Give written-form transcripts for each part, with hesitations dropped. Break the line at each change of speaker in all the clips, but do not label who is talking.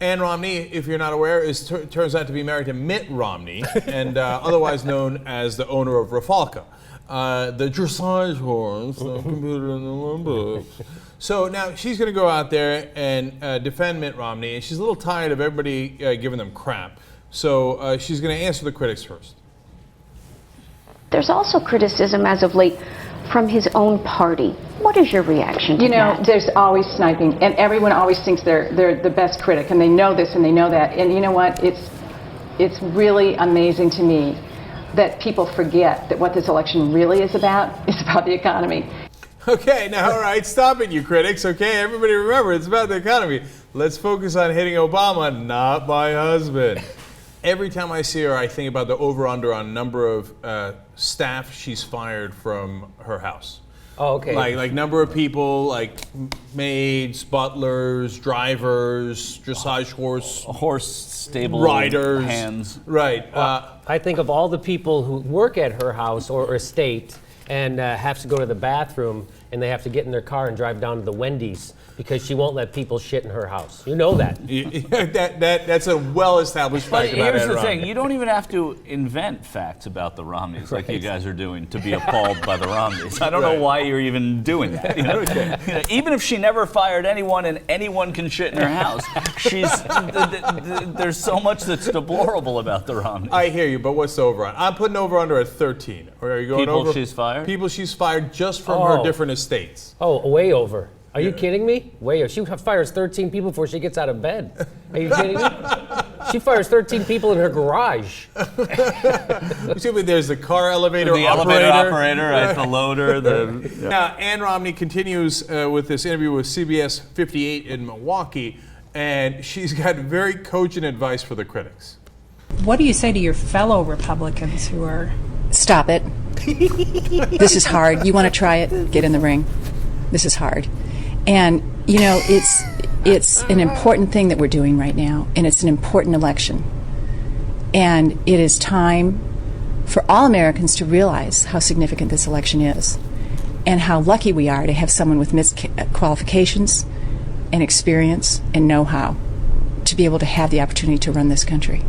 Ann Romney, if you're not aware, turns out to be married to Mitt Romney, and otherwise known as the owner of Rafalka, the dressage horse, the computer in the Olympics. So now she's going to go out there and defend Mitt Romney, and she's a little tired of everybody giving them crap. So she's going to answer the critics first.
There's also criticism as of late from his own party. What is your reaction to that?
There's always sniping, and everyone always thinks they're the best critic, and they know this and they know that. And you know what? It's really amazing to me that people forget that what this election really is about the economy.
Okay, now, all right, stop it, you critics, okay? Everybody remember, it's about the economy. Let's focus on hitting Obama, not my husband. Every time I see her, I think about the over-under on number of staff she's fired from her house.
Oh, okay.
Like number of people, like maids, butlers, drivers, dressage
horse stable
riders,
hands.
Right.
I think of all the people who work at her house or estate and have to go to the bathroom, and they have to get in their car and drive down to the Wendy's because she won't let people shit in her house. You know that.
That's a well-established fact about
Here's
Ed
the
Romney.
thing. You don't even have to invent facts about the Romneys like you guys are doing to be appalled by the Romneys. I don't know why you're even doing that. You know? Even if she never fired anyone and anyone can shit in her house, there's so much that's deplorable about the Romneys.
I hear you, but what's the over-under? I'm putting over-under at 13. Or are you going
People
over?
she's fired?
People she's fired just from her different estates.
Oh, way over. Are you kidding me? Way over. She fires 13 people before she gets out of bed. Are you kidding me? She fires 13 people in her garage.
There's the car elevator
the operator, right, the loader.
Now, Ann Romney continues with this interview with CBS 58 in Milwaukee, and she's got very cogent advice for the critics.
What do you say to your fellow Republicans who are...
Stop it. This is hard. You want to try it? Get in the ring. This is hard. And, you know, it's an important thing that we're doing right now, and it's an important election. And it is time for all Americans to realize how significant this election is and how lucky we are to have someone with qualifications and experience and know-how to be able to have the opportunity to run this country.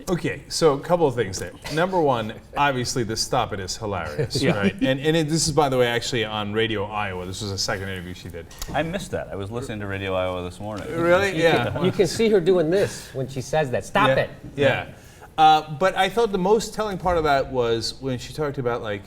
Okay, so a couple of things there. Number one, obviously the stop it is hilarious, right? And this is, by the way, actually on Radio Iowa. This was a second interview she did.
I missed that. I was listening to Radio Iowa this morning.
Really? Yeah.
You can see her doing this when she says that. Stop it.
Yeah. But I thought the most telling part of that was when she talked about, like,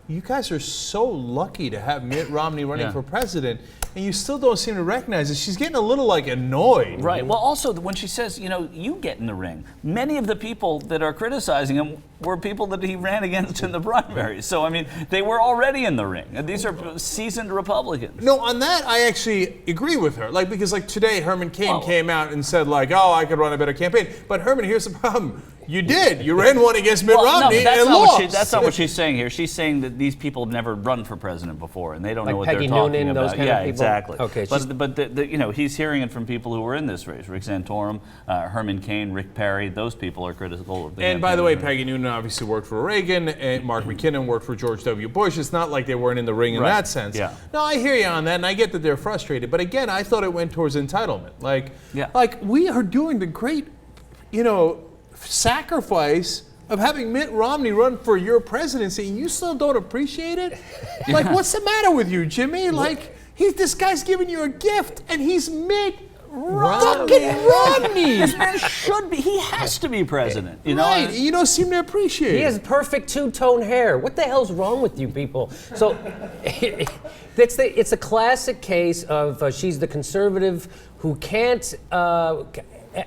you guys are so lucky to have Mitt Romney running for president, and you still don't seem to recognize it. She's getting a little, like, annoyed.
Right. Well, also, when she says, you know, you get in the ring, many of the people that are criticizing him were people that he ran against in the primaries. So, I mean, they were already in the ring. And these are seasoned Republicans.
No, on that, I actually agree with her. Like, because, like, today, Herman Cain came out and said, like, oh, I could run a better campaign. But, Herman, here's the problem. You did. You ran one against Mitt Romney and lost.
That's not what she's saying here. She's saying that these people have never run for president before, and they don't know what
Peggy
they're talking
Noonan,
about.
those kind of people?
Exactly.
Okay,
but you know, he's hearing it from people who were in this race: Rick Santorum, Herman Cain, Rick Perry. Those people are critical of the
And by the way, Peggy Noonan obviously worked for Reagan, and Mark McKinnon worked for George W. Bush. It's not like they weren't in the ring in that sense.
Yeah.
No, I hear you on that, and I get that they're frustrated. But again, I thought it went towards entitlement. Like we are doing the great, you know, sacrifice of having Mitt Romney run for your presidency, and you still don't appreciate it? Like, what's the matter with you, Jimmy? Like, this guy's giving you a gift, and he's Mitt fucking Romney.
This man should be. He has to be president. You know.
Right. You don't seem to appreciate it.
He has perfect two-tone hair. What the hell's wrong with you people? So, it's a classic case of she's the conservative who can't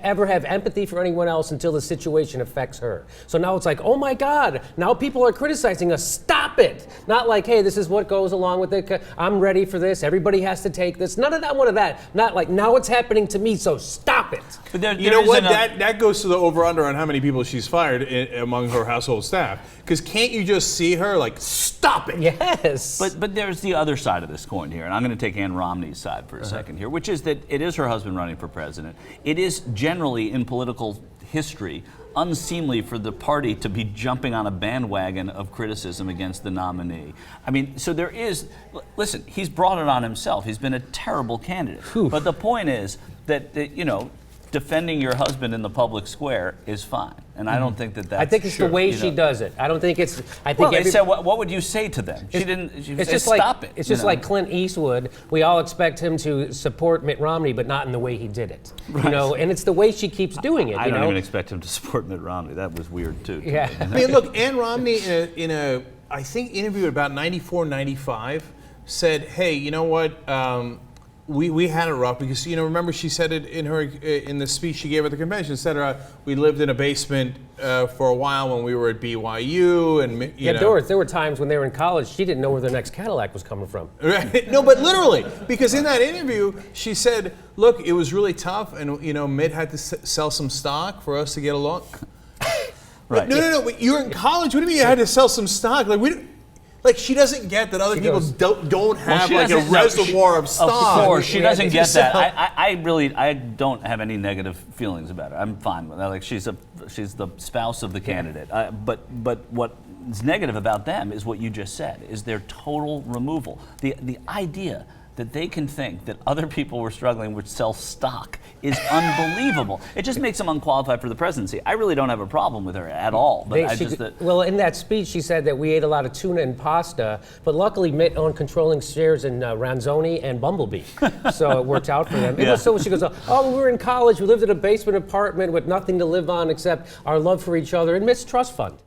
ever have empathy for anyone else until the situation affects her. So now it's like, oh my God, now people are criticizing us. Stop it. Not like, hey, this is what goes along with it. I'm ready for this. Everybody has to take this. None of that, one of that. Not like, now it's happening to me, so stop it.
But
you know what? That goes to the over-under on how many people she's fired among her household staff. Because can't you just see her like, stop it?
Yes.
But there's the other side of this coin here, and I'm going to take Ann Romney's side for a second here, which is that it is her husband running for president. It is generally in political history unseemly for the party to be jumping on a bandwagon of criticism against the nominee. I mean, so there is, listen, he's brought it on himself. He's been a terrible candidate. But the point is that, you know, defending your husband in the public square is fine, and I don't think that that's.
I think it's the way she does it. I don't think it's. I think
they said, what would you say to them? She didn't. She
it's
said,
just
stop
like,
it.
It's just like Clint Eastwood. We all expect him to support Mitt Romney, but not in the way he did it.
Right.
You know, and it's the way she keeps doing it.
I don't even expect him to support Mitt Romney. That was weird too.
Yeah.
I mean, look, Ann Romney in a I think interview at about 94, 95 said, "Hey, you know what? We had it rough because remember she said it in the speech she gave at the convention. Said we lived in a basement for a while when we were at BYU and
Doris, there were times when they were in college she didn't know where their next Cadillac was coming from.
Right? No, but literally, because in that interview she said, "Look, it was really tough, and Mitt had to sell some stock for us to get along."
Right.
No. But you're in college. What do you mean you had to sell some stock? Like she doesn't get that other people don't have like a reservoir of stock.
Of course, she doesn't get that. I don't have any negative feelings about her. I'm fine with that. Like she's the spouse of the candidate. But what is negative about them is what you just said, is their total removal. The idea that they can think that other people were struggling would sell stock is unbelievable. It just makes them unqualified for the presidency. I really don't have a problem with her at all. But
well, in that speech, she said that we ate a lot of tuna and pasta, but luckily Mitt owned controlling shares in Ranzoni and Bumblebee, so it worked out for them.
Yeah.
So she goes, "Oh, we were in college. We lived in a basement apartment with nothing to live on except our love for each other and Mitt's trust fund."